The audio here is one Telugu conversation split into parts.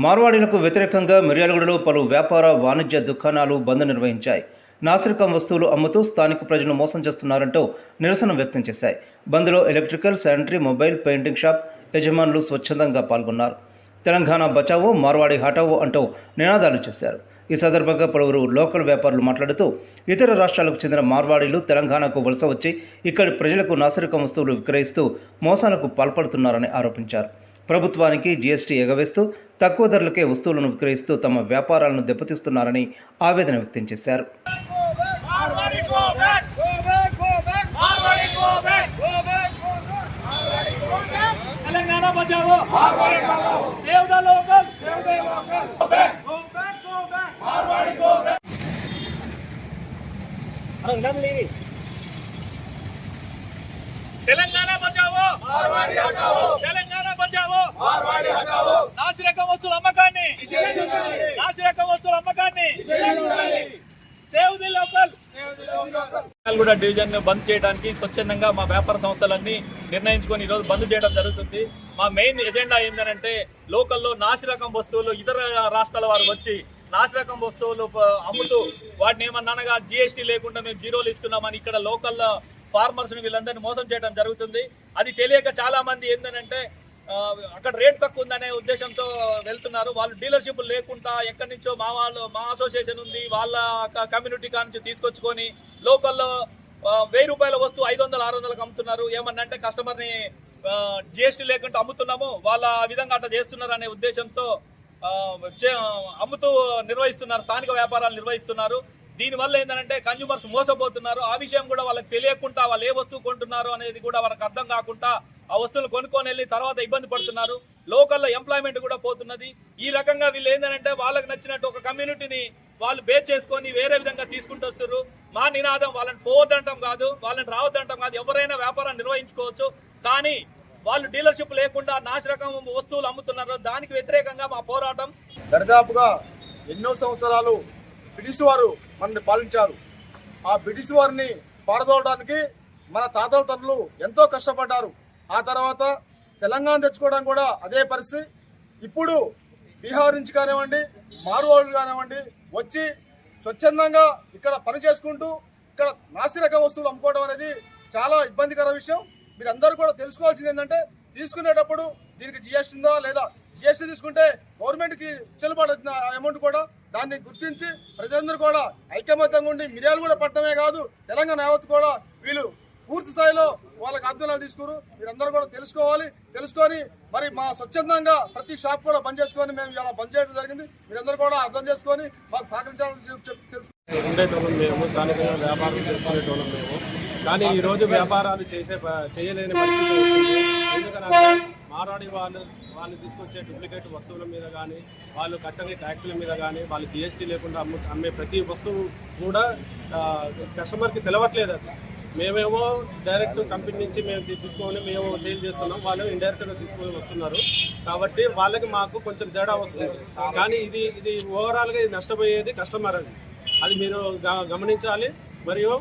మార్వాడీలకు వ్యతిరేకంగా మిర్యాలగూడలో పలు వ్యాపార వాణిజ్య దుకాణాలు బంద్ నిర్వహించాయి. నాసిరకం వస్తువులు అమ్ముతూ స్థానిక ప్రజలను మోసం చేస్తున్నారంటూ నిరసన వ్యక్తం చేశాయి. బంద్లో electrical, sanitary, mobile, painting shop యజమానులు స్వచ్ఛందంగా పాల్గొన్నారు. తెలంగాణ బచావో, మార్వాడి హటావో అంటూ నినాదాలు చేశారు. ఈ సందర్భంగా పలువురు లోకల్ వ్యాపారులు మాట్లాడుతూ ఇతర రాష్ట్రాలకు చెందిన మార్వాడీలు తెలంగాణకు వలస వచ్చి ఇక్కడి ప్రజలకు నాసిరకం వస్తువులు విక్రయిస్తూ మోసాలకు పాల్పడుతున్నారని ఆరోపించారు. ప్రభుత్వానికి జీఎస్టీ ఎగవేస్తూ తక్కువ ధరలకే వస్తువులను విక్రయిస్తూ తమ వ్యాపారాలను దెబ్బతీస్తున్నారని ఆవేదన వ్యక్తం చేశారు. తెలంగాణ బచావో, మార్వాడి హటావో. తెలంగాణ బచావో, మార్వాడి హటావో. నాసిరకం వస్తువుల అమ్మకాన్ని నిషేధించాలి. నాసిరకం వస్తువుల అమ్మకాన్ని నిషేధించాలి. Save the local. కూడా డివిజన్ బంద్ చేయడానికి స్వచ్ఛందంగా మా వ్యాపార సంస్థలన్నీ నిర్ణయించుకొని ఈరోజు బంద్ చేయడం జరుగుతుంది. మా మెయిన్ ఎజెండా ఏంటంటే లోకల్లో నాసిరకం వస్తువులు ఇతర రాష్ట్రాల వారు వచ్చి నాసిరకం వస్తువులు అమ్ముతూ వాటిని ఏమన్నా జీఎస్టీ లేకుండా మేము జీరోలు ఇస్తున్నామని ఇక్కడ లోకల్ ఫార్మర్స్ ని వీళ్ళందరినీ మోసం చేయడం జరుగుతుంది. అది తెలియక చాలా మంది ఏంటంటే అక్కడ రేట్ తక్కువ ఉందనే ఉద్దేశంతో వెళ్తున్నారు. వాళ్ళు డీలర్షిప్ లేకుండా ఎక్కడి నుంచో మా అసోసియేషన్ ఉంది, వాళ్ళ కమ్యూనిటీ నుంచి తీసుకొచ్చుకొని లోకల్లో 1000 రూపాయల వస్తువు 500, 600లకు అమ్ముతున్నారు. ఏమన్నంటే కస్టమర్ని జిఎస్టీ లేకుండా అమ్ముతున్నాము, వాళ్ళ ఆ విధంగా అట్లా చేస్తున్నారు అనే ఉద్దేశంతో అమ్ముతూ నిర్వహిస్తున్నారు, స్థానిక వ్యాపారాలు నిర్వహిస్తున్నారు. దీనివల్ల ఏంటంటే కన్జ్యూమర్స్ మోసపోతున్నారు. ఆ విషయం కూడా వాళ్ళకి తెలియకుండా వాళ్ళు ఏ వస్తువు కొంటున్నారు అనేది కూడా వాళ్ళకి అర్థం కాకుండా ఆ వస్తువులు కొనుక్కొని వెళ్ళి తర్వాత ఇబ్బంది పడుతున్నారు. లోకల్లో ఎంప్లాయ్మెంట్ కూడా పోతున్నది. ఈ రకంగా వీళ్ళు ఏంటంటే వాళ్ళకి నచ్చినట్టు ఒక కమ్యూనిటీని వాళ్ళు బేస్ చేసుకొని వేరే విధంగా తీసుకుంటూ వస్తారు. మా నినాదం వాళ్ళని పోవద్దంటాం కాదు, వాళ్ళని రావద్దంటాం కాదు, ఎవరైనా వ్యాపారాన్ని నిర్వహించుకోవచ్చు. కానీ వాళ్ళు డీలర్షిప్ లేకుండా నాసిరకం వస్తువులు అమ్ముతున్నారు. దానికి వ్యతిరేకంగా మా పోరాటం. దరిదాపుగా ఎన్నో సంవత్సరాలు బ్రిటిష్ వారు మనల్ని పాలించారు. ఆ బ్రిటిష్ వారిని పారదోలడానికి మన తాతల తండ్రులు ఎంతో కష్టపడ్డారు. ఆ తర్వాత తెలంగాణ తెచ్చుకోవడానికి కూడా అదే పరిస్థితి. ఇప్పుడు బీహార్ నుంచి కానివ్వండి, మార్వాడులు కానివ్వండి వచ్చి స్వచ్ఛందంగా ఇక్కడ పని చేసుకుంటూ ఇక్కడ నాసిరకం వస్తువులు అమ్ముకోవడం అనేది చాలా ఇబ్బందికర విషయం. మీరందరూ కూడా తెలుసుకోవాల్సింది ఏంటంటే తీసుకునేటప్పుడు దీనికి జిఎస్టీ ఉందా లేదా, జిఎస్టీ తీసుకుంటే గవర్నమెంట్కి చెల్లుబాటు అవుతున్న అమౌంట్ కూడా దాన్ని గుర్తించి ప్రజలందరూ కూడా ఐకమత్యంగా ఉండి మిర్యాలగూడ పట్టణమే కాదు తెలంగాణ యావత్ కూడా వీళ్ళు పూర్తి స్థాయిలో వాళ్ళకి ఆందోళనలు తీసుకురు. మీరందరూ కూడా తెలుసుకొని మరి మా స్వచ్ఛందంగా ప్రతి షాప్ కూడా బంద్ చేసుకొని మేము ఇలా బంద్ చేయడం జరిగింది. మీరందరూ కూడా అర్థం చేసుకొని మాకు సహకరించాలని ఉండేటోళ్ళం మేము, స్థానికంగా వ్యాపారం చేసుకునేటోళ్ళం మేము. కానీ ఈరోజు వ్యాపారాలు చేయలేని పరిస్థితి వచ్చింది. ఎందుకంటే మార్వాడి వాళ్ళు తీసుకొచ్చే డూప్లికేట్ వస్తువుల మీద కానీ, వాళ్ళు కట్టని ట్యాక్సుల మీద కానీ, వాళ్ళు జిఎస్టీ లేకుండా అమ్మే ప్రతి వస్తువు కూడా కస్టమర్కి తెలవట్లేదు. అది మేమేమో డైరెక్ట్ కంపెనీ నుంచి మేము తీసుకొని మేము సేల్ చేస్తున్నాం, వాళ్ళు ఇండైరెక్ట్గా తీసుకొని వస్తున్నారు. కాబట్టి వాళ్ళకి మాకు కొంచెం తేడా వస్తుంది. కానీ ఇది ఓవరాల్గా ఇది నష్టపోయేది కస్టమర్. అది మీరు గమనించాలి. మరియు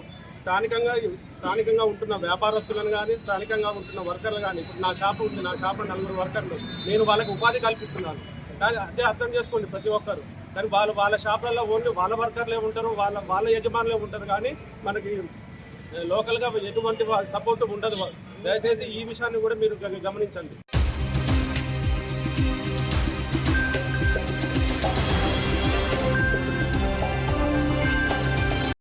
స్థానికంగా ఉంటున్న వ్యాపారస్తులను కానీ, స్థానికంగా ఉంటున్న వర్కర్లు కానీ, ఇప్పుడు నా షాపు ఉంది, నా షాపు 4 వర్కర్లు, నేను వాళ్ళకి ఉపాధి కల్పిస్తున్నాను. కానీ అదే అర్థం చేసుకోండి ప్రతి ఒక్కరు. కానీ వాళ్ళ షాపులలో ఓన్లీ వాళ్ళ వర్కర్లే ఉంటారు, వాళ్ళ యజమానులే ఉంటారు. కానీ మనకి లోకల్గా ఎటువంటి సపోర్ట్ ఉండదు. దయచేసి ఈ విషయాన్ని కూడా మీరు గమనించండి.